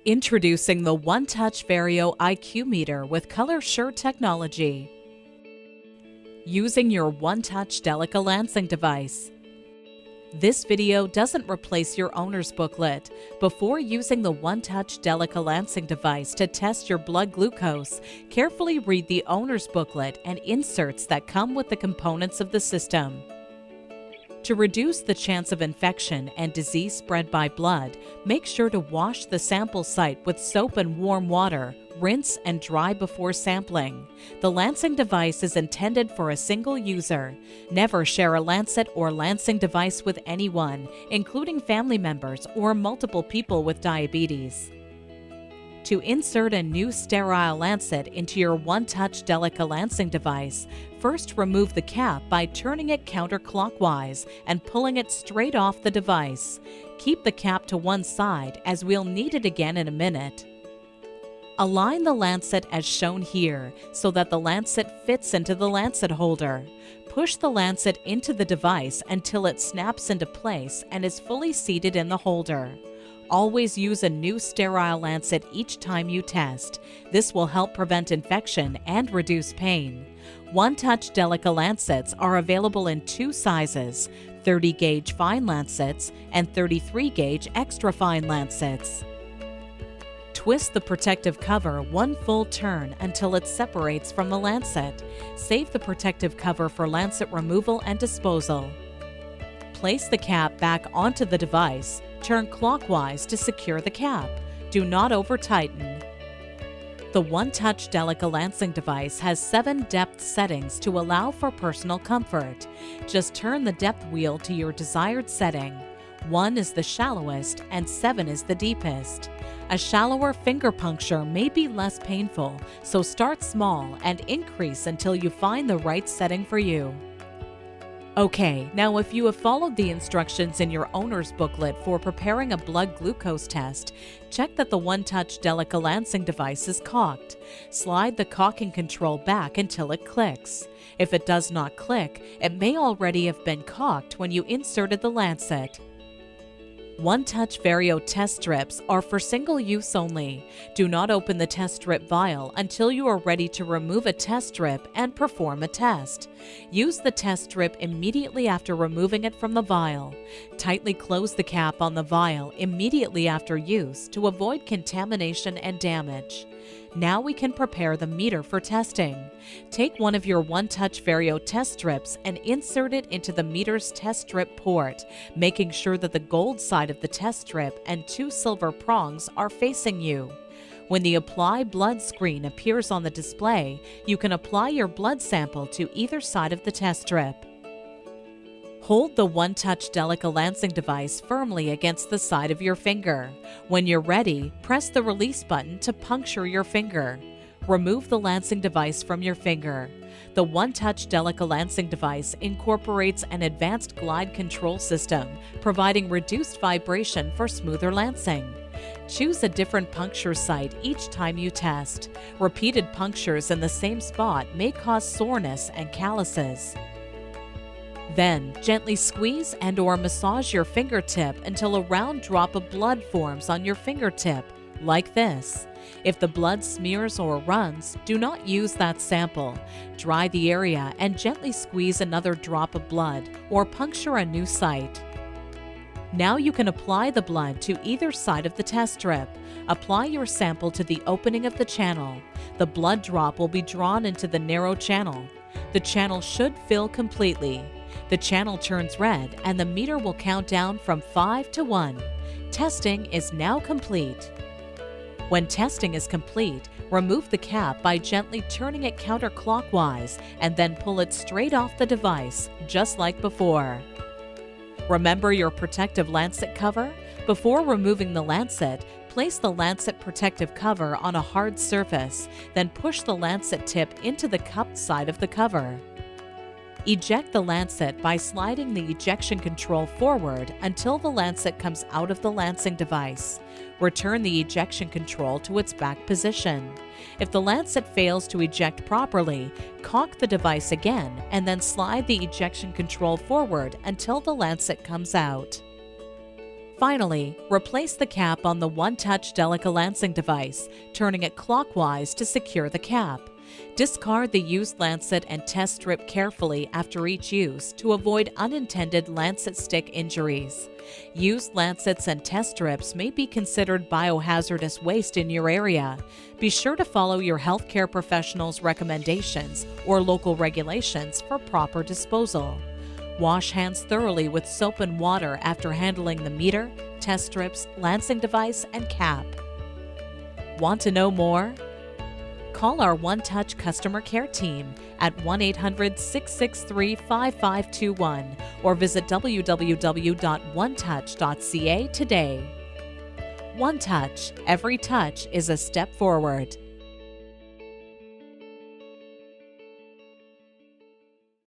Introducing the OneTouch Verio IQ meter with Color Sure technology. Using your OneTouch Delica lancing device. This video doesn't replace your owner's booklet. Before using the OneTouch Delica lancing device to test your blood glucose, carefully read the owner's booklet and inserts that come with the components of the system. To reduce the chance of infection and disease spread by blood, make sure to wash the sample site with soap and warm water, rinse and dry before sampling. The lancing device is intended for a single user. Never share a lancet or lancing device with anyone, including family members or multiple people with diabetes. To insert a new sterile lancet into your OneTouch Delica lancing device, first remove the cap by turning it counterclockwise and pulling it straight off the device. Keep the cap to one side as we'll need it again in a minute. Align the lancet as shown here so that the lancet fits into the lancet holder. Push the lancet into the device until it snaps into place and is fully seated in the holder. Always use a new sterile lancet each time you test. This will help prevent infection and reduce pain. OneTouch Delica lancets are available in two sizes, 30-gauge fine lancets and 33-gauge extra fine lancets. Twist the protective cover one full turn until it separates from the lancet. Save the protective cover for lancet removal and disposal. Place the cap back onto the device. Turn clockwise to secure the cap. Do not over-tighten. The OneTouch Delica lancing device has 7 depth settings to allow for personal comfort. Just turn the depth wheel to your desired setting. 1 is the shallowest and 7 is the deepest. A shallower finger puncture may be less painful, so start small and increase until you find the right setting for you. Okay, now if you have followed the instructions in your owner's booklet for preparing a blood glucose test, check that the OneTouch Delica lancing device is cocked. Slide the cocking control back until it clicks. If it does not click, it may already have been cocked when you inserted the lancet. OneTouch Verio test strips are for single use only. Do not open the test strip vial until you are ready to remove a test strip and perform a test. Use the test strip immediately after removing it from the vial. Tightly close the cap on the vial immediately after use to avoid contamination and damage. Now we can prepare the meter for testing. Take one of your OneTouch Verio test strips and insert it into the meter's test strip port, making sure that the gold side of the test strip and 2 silver prongs are facing you. When the Apply Blood screen appears on the display, you can apply your blood sample to either side of the test strip. Hold the OneTouch Delica lancing device firmly against the side of your finger. When you're ready, press the release button to puncture your finger. Remove the lancing device from your finger. The OneTouch Delica lancing device incorporates an advanced glide control system, providing reduced vibration for smoother lancing. Choose a different puncture site each time you test. Repeated punctures in the same spot may cause soreness and calluses. Then, gently squeeze and/or massage your fingertip until a round drop of blood forms on your fingertip, like this. If the blood smears or runs, do not use that sample. Dry the area and gently squeeze another drop of blood or puncture a new site. Now you can apply the blood to either side of the test strip. Apply your sample to the opening of the channel. The blood drop will be drawn into the narrow channel. The channel should fill completely. The channel turns red and the meter will count down from 5 to 1. Testing is now complete. When testing is complete, remove the cap by gently turning it counterclockwise and then pull it straight off the device, just like before. Remember your protective lancet cover? Before removing the lancet, place the lancet protective cover on a hard surface, then push the lancet tip into the cupped side of the cover. Eject the lancet by sliding the ejection control forward until the lancet comes out of the lancing device. Return the ejection control to its back position. If the lancet fails to eject properly, cock the device again and then slide the ejection control forward until the lancet comes out. Finally, replace the cap on the OneTouch Delica lancing device, turning it clockwise to secure the cap. Discard the used lancet and test strip carefully after each use to avoid unintended lancet stick injuries. Used lancets and test strips may be considered biohazardous waste in your area. Be sure to follow your healthcare professional's recommendations or local regulations for proper disposal. Wash hands thoroughly with soap and water after handling the meter, test strips, lancing device, and cap. Want to know more? Call our OneTouch customer care team at 1-800-663-5521 or visit www.onetouch.ca today. OneTouch, every touch is a step forward.